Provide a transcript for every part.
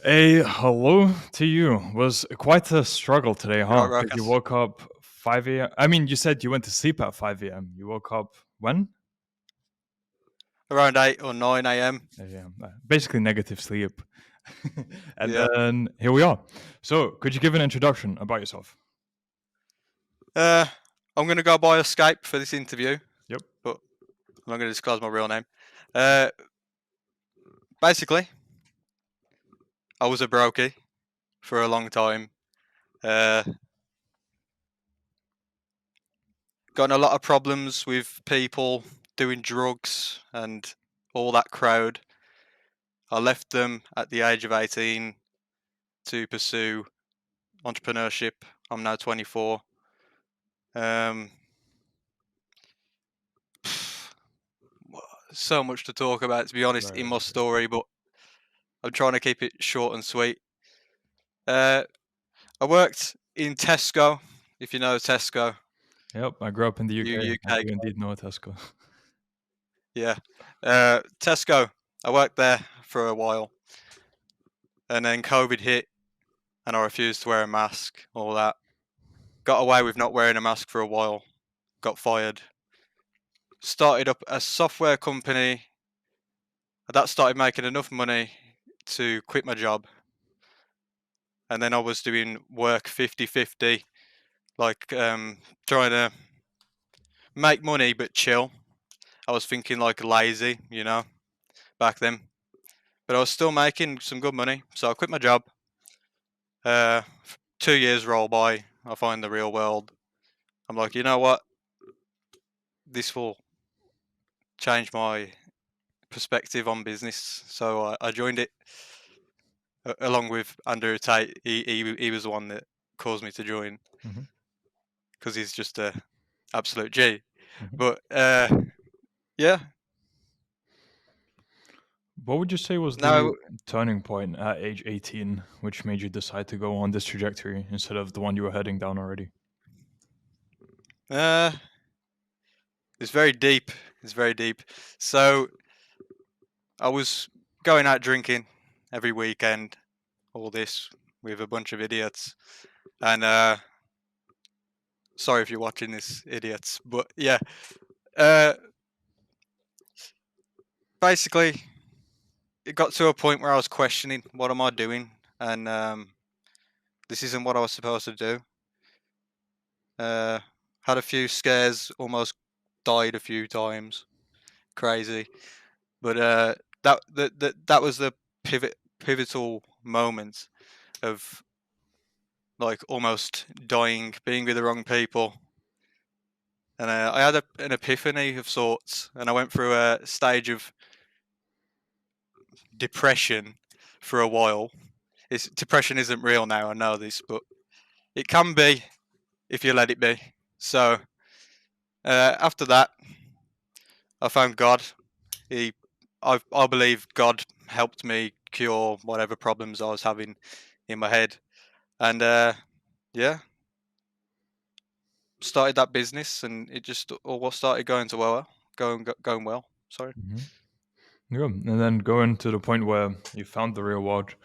A hello to you. Was quite a struggle today, Right, huh? Because you Ruckus. woke up 5 a.m. I mean, you said you went to sleep at 5 a.m. You woke up when? Around 8 or 9 a.m. Yeah, basically negative sleep. And Yeah. then here we are. So, could you give an introduction about yourself? Uh, I'm going to go by Escape for this interview, Yep. but I'm not going to disclose my real name. Uh, Basically, I was a brokey for a long time. Uh, Got in a lot of problems with people doing drugs and all that crowd. I left them at the age of 18 to pursue entrepreneurship. I'm now 24. Um, so much to talk about, to be honest, Right, in right, my right. story, but I'm trying to keep it short and sweet. Uh, I worked in Tesco, if you know Tesco, Yep, I grew up in the you UK. I UK do guy. indeed know Tesco. Yeah. Tesco, I worked there for a while, and then COVID hit, and I refused to wear a mask, all that. Got away with not wearing a mask for a while, got fired. Started up a software company that started making enough money to quit my job. And then I was doing work 50-50, like trying to make money but chill. I was thinking like lazy, back then. But I was still making some good money, so I quit my job. 2 years roll by. I find the real world. I'm like, you know what? This will change my perspective on business. So I joined it along with Andrew Tate. He was the one that caused me to join Hmm. because he's just a absolute G. Hmm. But yeah, What would you say was no, the turning point at age 18 which made you decide to go on this trajectory instead of the one you were heading down already? uh, it's very deep. It's very deep. So I was going out drinking every weekend, all this with a bunch of idiots. And sorry if you're watching this, idiots. But yeah, uh, basically, it got to a point where I was questioning, what am I doing? And this isn't what I was supposed to do. Uh, Had a few scares, almost died a few times. Crazy. But that was the pivotal moment of like almost dying, being with the wrong people. And I had an epiphany of sorts, and I went through a stage of depression for a while. Depression isn't real now, I know this, but it can be if you let it be. So after that, I found God. He, I believe God helped me cure whatever problems I was having in my head, and yeah, started that business, and it just all started going well. Sorry. Mhm. Yeah, and then going to the point where you found the real world,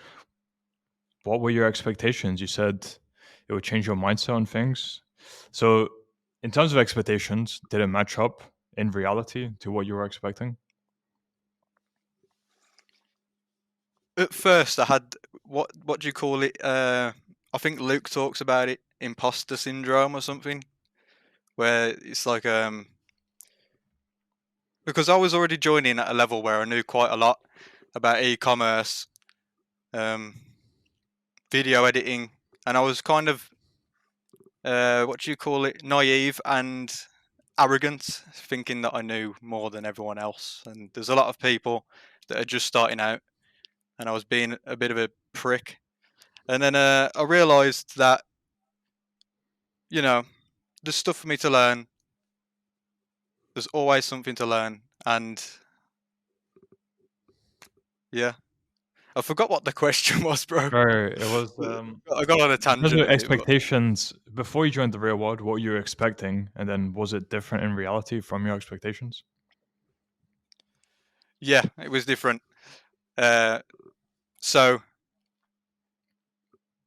what were your expectations? You said it would change your mindset on things. So, in terms of expectations, did it match up in reality to what you were expecting? At first, I had what do you call it? I think Luke talks about it, imposter syndrome or something, where it's like because I was already joining at a level where I knew quite a lot about e-commerce, um, video editing, and I was kind of what do you call it, naive and arrogant, thinking that I knew more than everyone else. And there's a lot of people that are just starting out, and I was being a bit of a prick. And then I realised that there's stuff for me to learn. There's always something to learn, and yeah, I forgot what the question was, bro. Right. It was I got on a in terms tangent of a bit, but expectations before you joined the real world, what you were expecting, and then was it different in reality from your expectations? yeah, it was different. Uh, so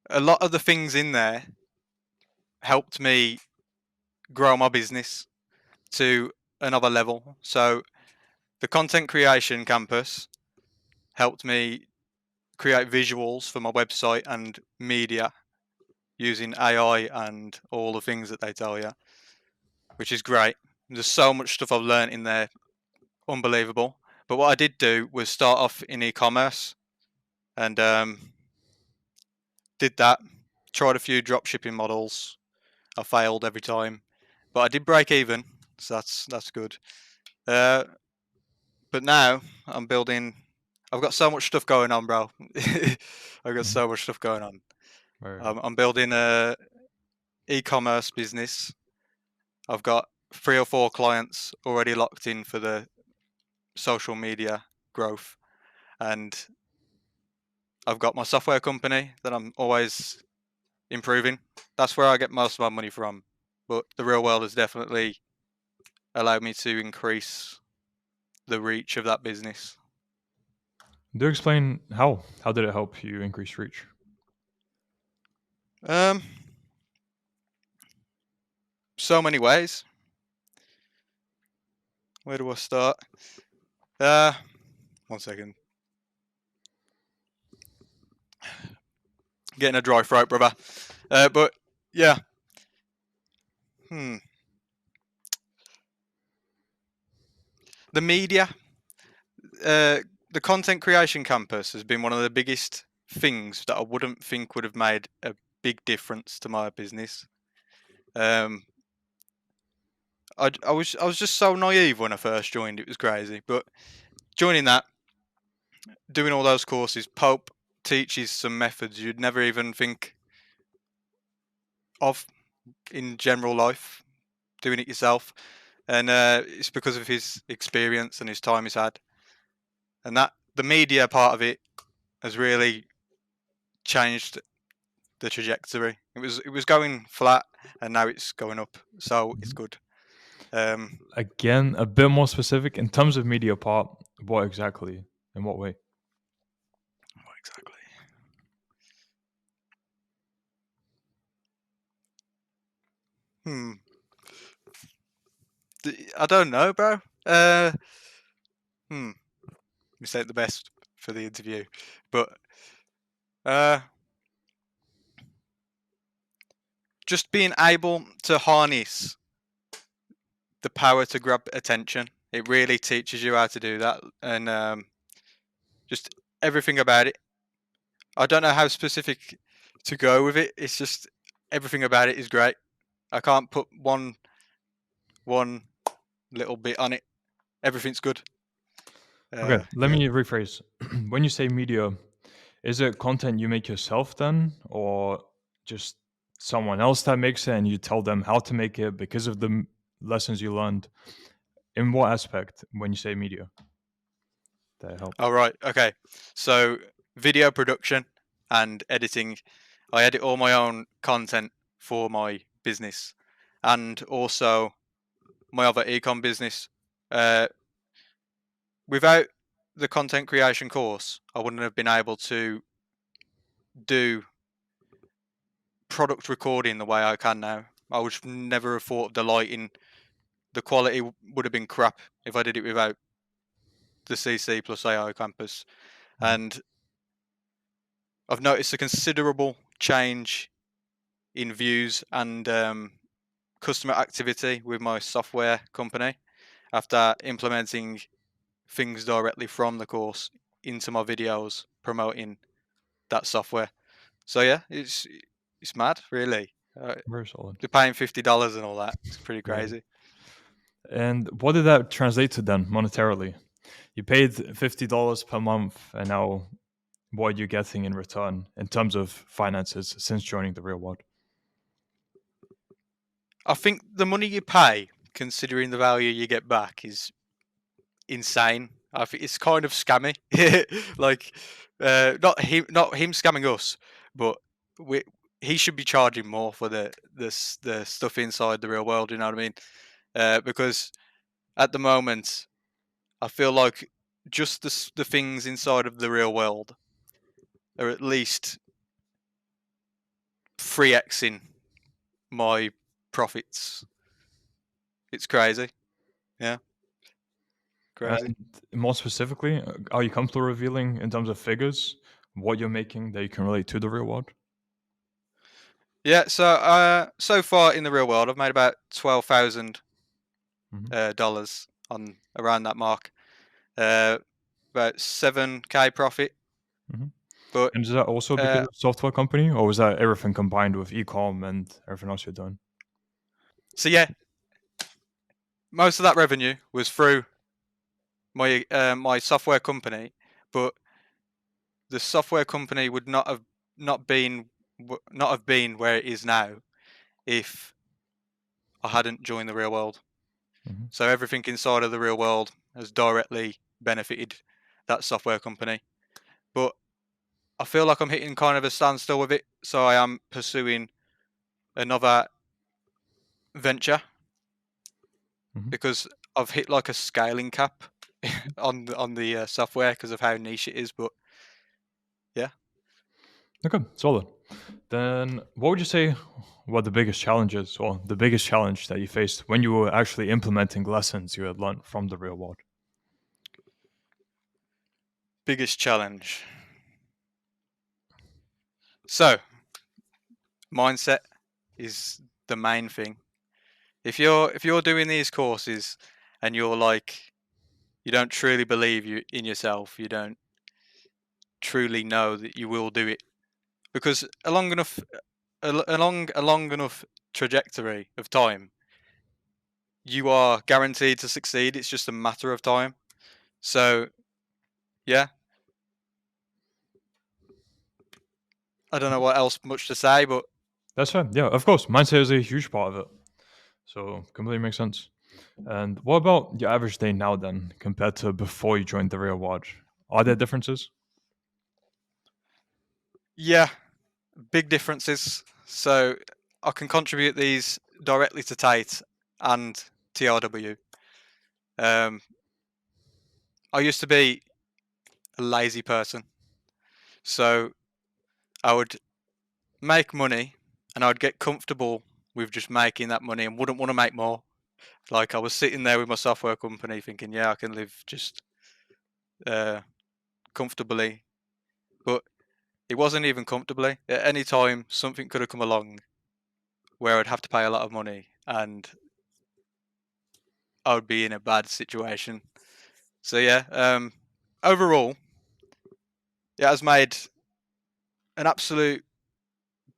a lot of the things in there helped me grow my business to another level. So the content creation campus helped me create visuals for my website and media using AI and all the things that they tell you, which is great. There's so much stuff I've learned in there, unbelievable. But what I did do was start off in e-commerce and did that. Tried a few drop shipping models. I failed every time, but I did break even, so that's good. Uh, but now I'm building. I've got so much stuff going on, bro. I've got Mhm. so much stuff going on. Right. I'm building a e-commerce business. I've got 3 or 4 clients already locked in for the social media growth, and I've got my software company that I'm always improving. That's where I get most of my money from. But the real world has definitely allowed me to increase the reach of that business. Do explain how. How did it help you increase reach? Um, so many ways. Where do I start? Uh, 1 second. Getting a dry throat, brother. But yeah. Hmm. The media, uh, the content creation campus has been one of the biggest things that I wouldn't think would have made a big difference to my business. Um, I was just so naive when I first joined. It was crazy, but joining that, doing all those courses, Pope teaches some methods you'd never even think of in general life. Doing it yourself, and it's because of his experience and his time he's had, and that the media part of it has really changed the trajectory. It was going flat, and now it's going up, so it's Mhm. good. Um, Again, a bit more specific in terms of media part. What exactly? In what way? what exactly? Hmm. I don't know, bro. Hmm. We say the best for the interview, but uh, just being able to harness the power to grab attention. It really teaches you how to do that, and just everything about it. I don't know how specific to go with it. It's just everything about it is great. I can't put one little bit on it. Everything's good. Okay, let Yeah. me rephrase. When you say media, is it content you make yourself then, or just someone else that makes it and you tell them how to make it because of the lessons you learned? In what aspect when you say media that help? All right. Okay. So video production and editing. I edit all my own content for my business, and also my other ecom business. Uh, Without the content creation course, I wouldn't have been able to do product recording the way I can now. I would never have thought of the lighting. The quality would have been crap if I did it without the CC plus AI campus. Mhm. And I've noticed a considerable change in views and customer activity with my software company after implementing things directly from the course into my videos promoting that software. So yeah, it's mad, really. Very solid. They're paying $50 and all that. It's pretty Yeah. crazy. And what did that translate to then monetarily? You paid $50 per month, and now what are you getting in return in terms of finances since joining the real world? I think the money you pay, considering the value you get back, is insane. I think it's kind of scammy. Like, not him scamming us, but we he should be charging more for the stuff inside the real world. You know what I mean? Because at the moment, I feel like just the things inside of the real world are at least 3xing my profits. It's crazy. Yeah, crazy. And more specifically, are you comfortable revealing in terms of figures what you're making that you can relate to the real world? Yeah. So far in the real world, I've made about $12,000 Mhm. dollars on around that mark. Uh, about 7K profit. Mhm. But And is that also because uh, of software company, or was that everything combined with e-com and everything else you're doing? so yeah, most of that revenue was through my software company, but the software company would not been not have been where it is now if I hadn't joined the real world. Mhm. So everything inside of the real world has directly benefited that software company. But I feel like I'm hitting kind of a standstill with it, so I am pursuing another venture Mhm. because I've hit like a scaling cap on the software because of how niche it is. But yeah, Okay, solid. Then what would you say were the biggest challenges or the biggest challenge that you faced when you were actually implementing lessons you had learned from the real world? biggest challenge. So mindset is the main thing. If you're doing these courses and you're like you don't truly believe you in yourself, you don't truly know that you will do it because along a long enough trajectory of time, you are guaranteed to succeed. It's just a matter of time. So yeah, I don't know what else much to say, but That's fine. Yeah, of course. Mindset is a huge part of it. So completely makes sense. And what about your average day now then, compared to before you joined the real world? Are there differences? yeah, big differences. So I can contribute these directly to Tate and TRW. Um, I used to be a lazy person, so I would make money and I'd get comfortable with just making that money and wouldn't want to make more. Like I was sitting there with my software company thinking, yeah, I can live just uh, comfortably, but it wasn't even comfortably. At any time, something could have come along where I'd have to pay a lot of money and I would be in a bad situation. So yeah, overall, it has made an absolute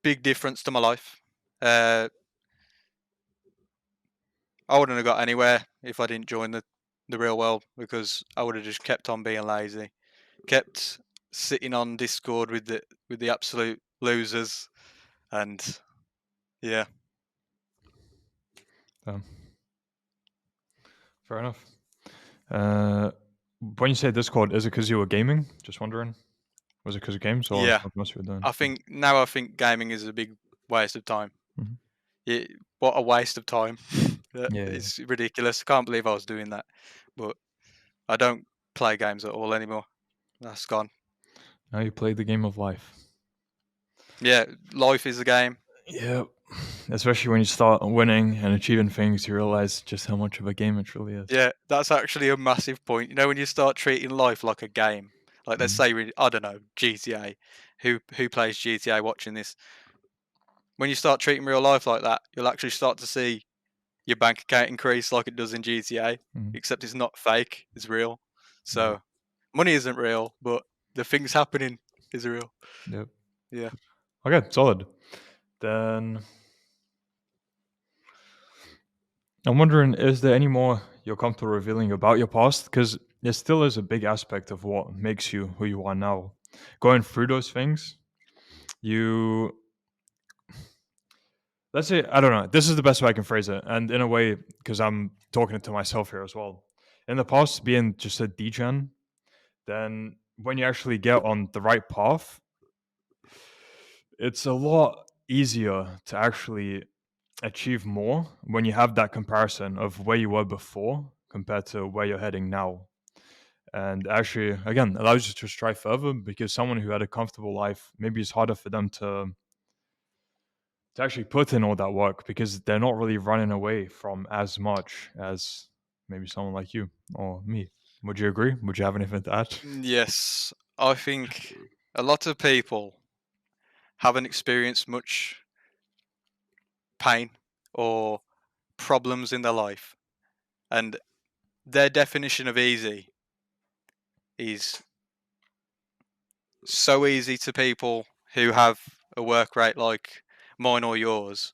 big difference to my life. Uh, I wouldn't have got anywhere if I didn't join the real world because I would have just kept on being lazy, kept sitting on Discord with the absolute losers, and yeah, Um, Fair enough. Uh, when you say Discord, is it because you were gaming? Just wondering. Was it because of games or yeah. something else you were doing? I think gaming is a big waste of time. Mhm. What a waste of time! Yeah, yeah. It's ridiculous. I can't believe I was doing that, but I don't play games at all anymore. That's gone. Now you play the game of life. Yeah, life is a game. Yep. Especially when you start winning and achieving things, you realize just how much of a game it truly is. Yeah, that's actually a massive point. You know, when you start treating life like a game, like let's Mhm. say I don't know GTA, who plays GTA watching this? When you start treating real life like that, you'll actually start to see your bank account increase like it does in GTA, Mhm. except it's not fake; it's real. Yep. So money isn't real, but the things happening is real. Yep. Yeah. Okay, solid. Then I'm wondering, is there any more you're comfortable revealing about your past? Because it still is a big aspect of what makes you who you are now. Going through those things, you let's say I don't know. This is the best way I can phrase it, and in a way, because I'm talking to myself here as well. In the past, being just a degen, then when you actually get on the right path, it's a lot easier to actually achieve more when you have that comparison of where you were before compared to where you're heading now. And actually, again, allows you to strive further because someone who had a comfortable life, maybe it's harder for them to to actually put in all that work because they're not really running away from as much as maybe someone like you or me. Would you agree? Would you have anything to add? Yes, I think a lot of people haven't experienced much pain or problems in their life, and their definition of easy is so easy to people who have a work rate like mine or yours.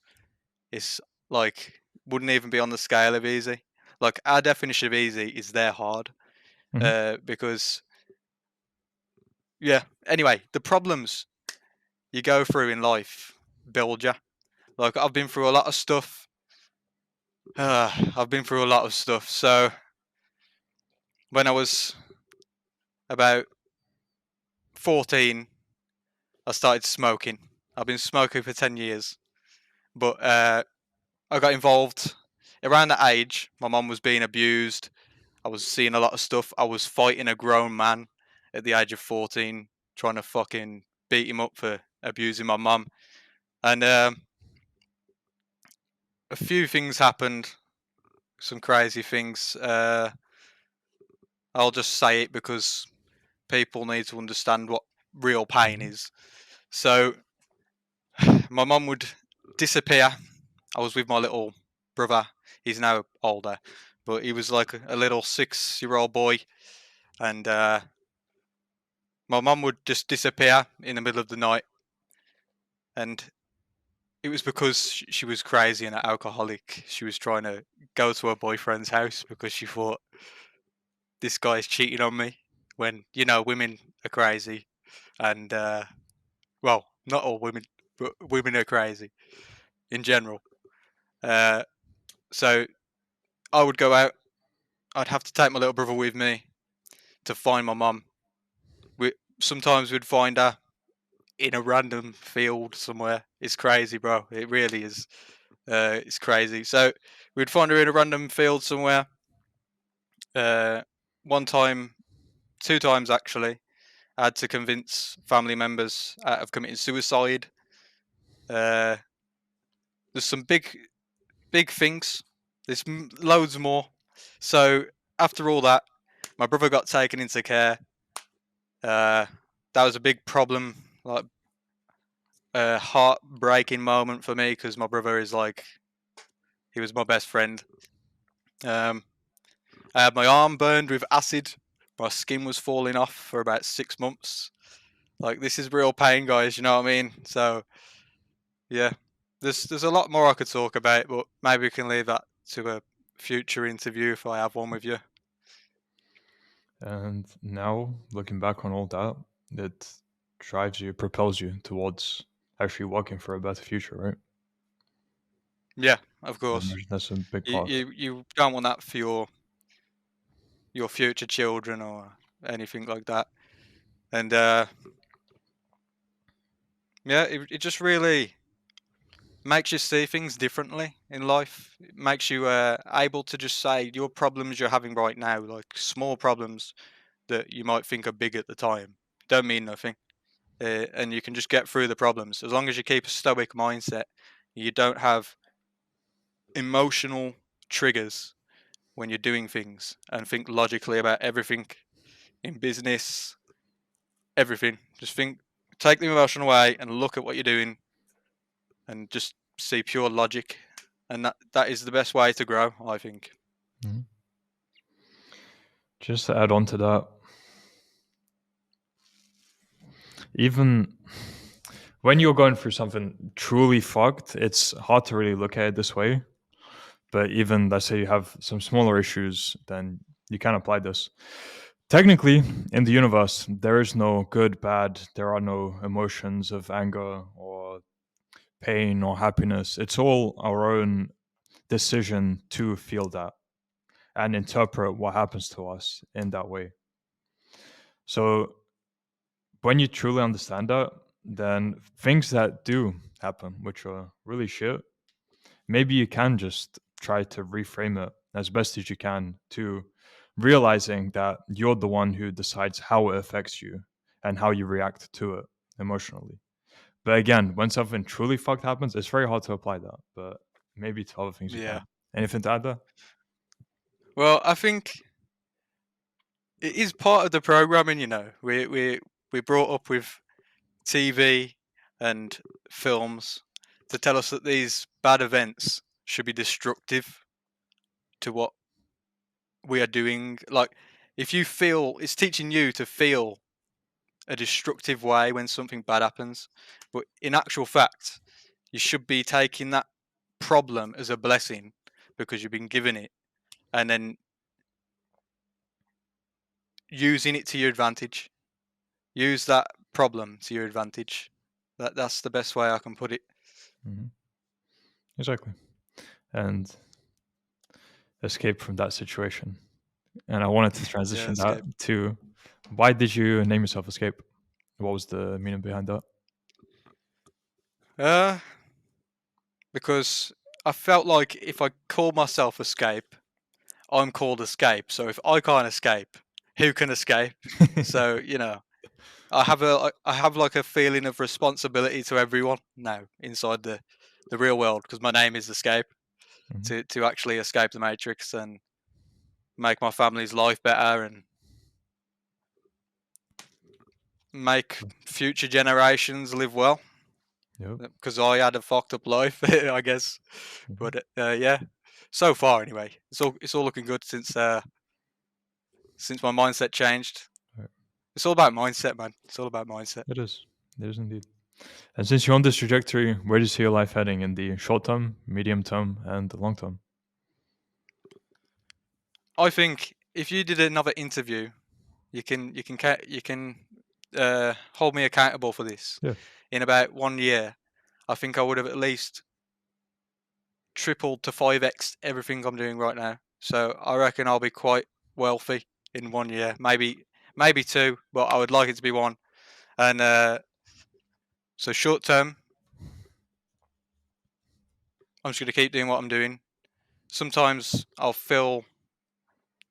It's like wouldn't even be on the scale of easy. Like our definition of easy is their hard, Hmm. because yeah. Anyway, the problems you go through in life build you. Like I've been through a lot of stuff. I've been through a lot of stuff. So when I was about 14, I started smoking. I've been smoking for 10 years, but I got involved around that age. My mum was being abused. I was seeing a lot of stuff. I was fighting a grown man at the age of 14, trying to fucking beat him up for abusing my mum. And a few things happened, some crazy things. I'll just say it because people need to understand what real pain Hmm. is. So my mum would disappear. I was with my little brother. He's now older, but he was like a little 6-year-old boy, and my mum would just disappear in the middle of the night, and it was because she was crazy and an alcoholic. She was trying to go to her boyfriend's house because she thought this guy's cheating on me. When women are crazy, and well, not all women, but women are crazy in general. Uh, so I would go out. I'd have to take my little brother with me to find my mum. We sometimes we'd find her in a random field somewhere. It's crazy, bro. It really is. It's crazy. So we'd find her in a random field somewhere. Uh, one time, two times actually, I had to convince family members of committing suicide. Uh, there's some big things. There's loads more. So after all that, my brother got taken into care. That was a big problem, like a heartbreaking moment for me because my brother is like he was my best friend. Um, I had my arm burned with acid. My skin was falling off for about 6 months. Like this is real pain, guys. You know what I mean? So yeah, there's a lot more I could talk about, but maybe we can leave that to a future interview if I have one with you. And now, looking back on all that, it drives you, propels you towards actually working for a better future, right? Yeah, of I course. imagine that's a big You part. you don't want that for your future children or anything like that. And yeah, it just really makes you see things differently in life. It makes you able to just say your problems you're having right now, like small problems that you might think are big at the time, don't mean nothing. And you can just get through the problems as long as you keep a stoic mindset. You don't have emotional triggers when you're doing things and think logically about everything in business, everything. Just think, take the emotion away and look at what you're doing and just see pure logic. And that is the best way to grow, I think. Mhm. Just to add on to that, even when you're going through something truly fucked, it's hard to really look at it this way. But even let's say you have some smaller issues, then you can apply this. Technically, in the universe, there is no good, bad. There are no emotions of anger or pain or happiness. It's all our own decision to feel that and interpret what happens to us in that way. So when you truly understand that, then things that do happen, which are really shit, maybe you can just try to reframe it as best as you can to realizing that you're the one who decides how it affects you and how you react to it emotionally. But again, when something truly fucked happens, it's very hard to apply that. But maybe to other things you Yeah. can. Anything to add there? Well, I think it is part of the programming. We brought up with TV and films to tell us that these bad events should be destructive to what we are doing. Like, if you feel, it's teaching you to feel a destructive way when something bad happens. But in actual fact, you should be taking that problem as a blessing because you've been given it and then using it to your advantage. Use that problem to your advantage. That's the best way I can put it. Mm-hmm. Exactly. And escape from that situation. And I wanted to Yeah, transition that escape. to why did you name yourself Escape? What was the meaning behind that? Uh, because I felt like if I called myself Escape, I'm called Escape. So if I can't escape, who can escape? So I have like a feeling of responsibility to everyone now inside the real world because my name is Escape Mhm. to actually escape the matrix and make my family's life better and make future generations live well Yep. because I had a fucked up life, I guess. Mhm. But yeah, so far anyway, it's all looking good since my mindset changed. Right. It's all about mindset, man. It's all about mindset. It is. It is indeed. And since you're on this trajectory, where do you see your life heading in the short term, medium term, and the long term? I think if you did another interview, you can hold me accountable for this. Yeah. In about 1 year, I think I would have at least tripled to 5x everything I'm doing right now. So I reckon I'll be quite wealthy in 1 year, maybe two, but I would like it to be one. And so short term, I'm just going to keep doing what I'm doing. Sometimes I'll feel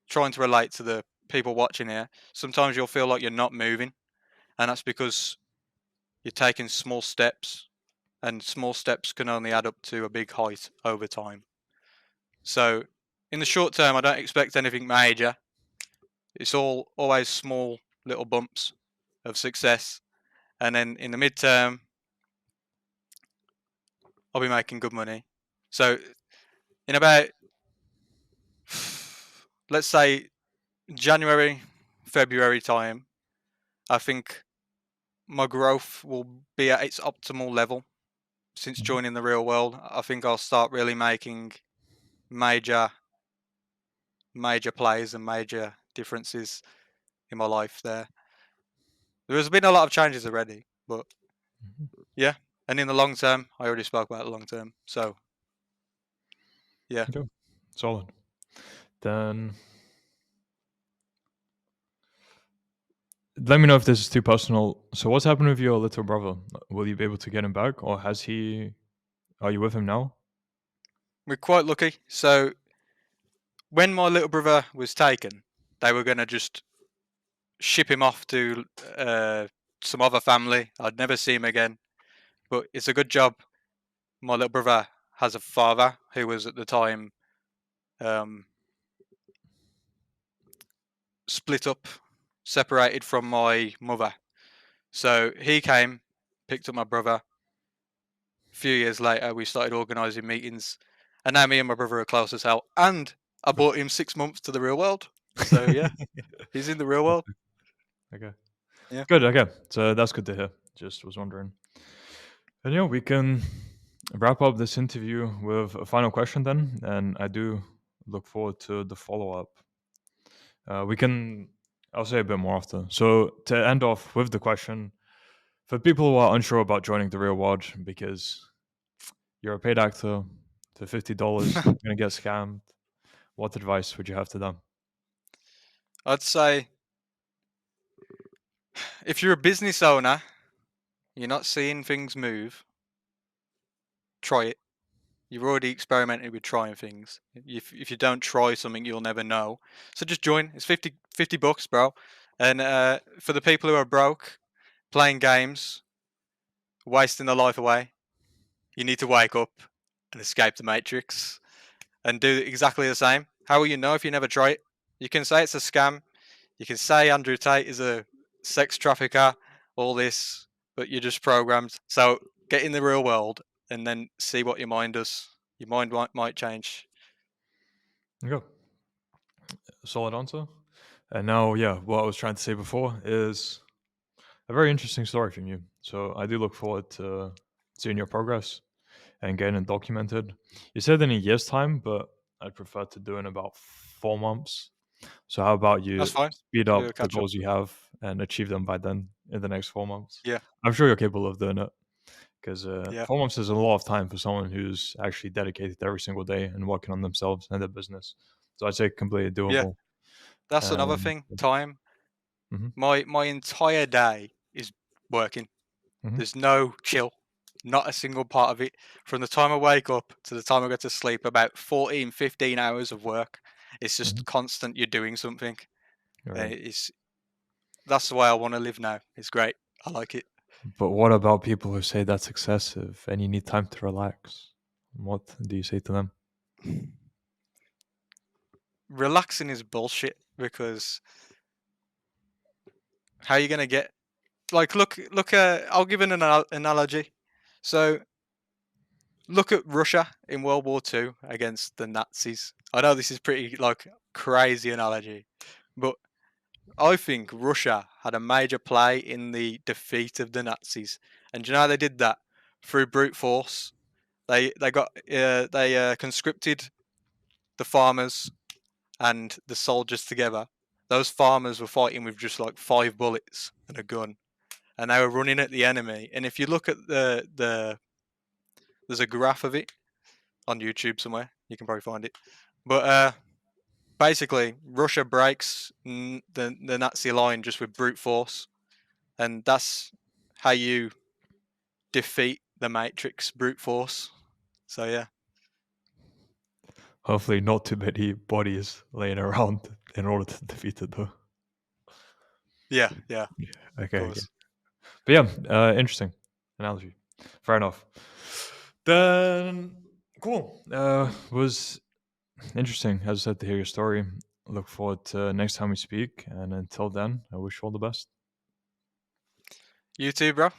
trying to relate to the people watching here. Sometimes you'll feel like you're not moving, and that's because you're taking small steps, and small steps can only add up to a big height over time. So in the short term, I don't expect anything major. It's all always small little bumps of success. And then in the midterm, I'll be making good money. So in about, let's say, January, February time, I think my growth will be at its optimal level since Mhm. joining the real world. I think I'll start really making major, major plays and major differences in my life there. There's been a lot of changes already, but Mhm. yeah. And in the long term, I already spoke about the long term. So yeah. Okay. Solid. Then let me know if this is too personal. So, what's happened with your little brother? Will you be able to get him back, or has he? Are you with him now? We're quite lucky. So when my little brother was taken, they were going to just ship him off to some other family. I'd never see him again. But it's a good job. My little brother has a father who was at the time um, split up, separated from my mother. So he came, picked up my brother. A few years later, we started organising meetings, and now me and my brother are close as hell. And I brought him 6 months to the real world. So yeah, he's in the real world. Okay. Yeah. Good. Okay. So that's good to hear. Just was wondering. And yeah, we can wrap up this interview with a final question then, and I do look forward to the follow up. We can, I'll say a bit more after. So to end off with the question, for people who are unsure about joining the real world because you're a paid actor for $50, you're gonna get scammed. What advice would you have to them? I'd say if you're a business owner, you're not seeing things move, try it. You've already experimented with trying things. If you don't try something, you'll never know. So just join. It's 50 bucks, bro. And for the people who are broke, playing games, wasting their life away. You need to wake up and escape the matrix and do exactly the same. How will you know if you never try it? You can say it's a scam. You can say Andrew Tate is a sex trafficker, all this, but you're just programmed. So get in the real world and then see what your mind does. Your mind might change. Yeah, solid answer. And now, yeah, what I was trying to say before is a very interesting story from you. So I do look forward to seeing your progress and getting it documented. You said in a year's time, but I'd prefer to do in about 4 months. So how about That's you fine. speed Can do a up the catch up. goals you have and achieve them by then in the next 4 months? Yeah, I'm sure you're capable of doing it because yeah, 4 months is a lot of time for someone who's actually dedicated every single day and working on themselves and their business. So I'd say completely yeah. doable. That's another And thing. Time. mhm, My entire day is working. mhm, There's no chill. Not a single part of it. From the time I wake up to the time I go to sleep, about 14, 15 hours of work. It's mhm, just constant. You're doing something. you're right. It's That's the way I want to live now. It's great. I like it. But what about people who say that's excessive and you need time to relax? What do you say to them? Relaxing is bullshit because how are you gonna get like look I'll give an analogy. So look at Russia in World War II against the Nazis. I know this is pretty like crazy analogy, but I think Russia had a major play in the defeat of the Nazis. And do you know how they did that? Through brute force. They conscripted the farmers and the soldiers together. Those farmers were fighting with just like 5 bullets and a gun, and they were running at the enemy. And if you look at there's a graph of it on YouTube somewhere. You can probably find it. But basically, Russia breaks the Nazi line just with brute force, and that's how you defeat the Matrix brute force. So yeah, Hopefully, not too many bodies laying around in order to defeat it, though. yeah, yeah, of Okay, okay. course. But yeah, interesting analogy. Fair enough. Then, cool. Was interesting, as I said, to hear your story. Look forward to next time we speak. And until then, I wish you all the best. You too, bro.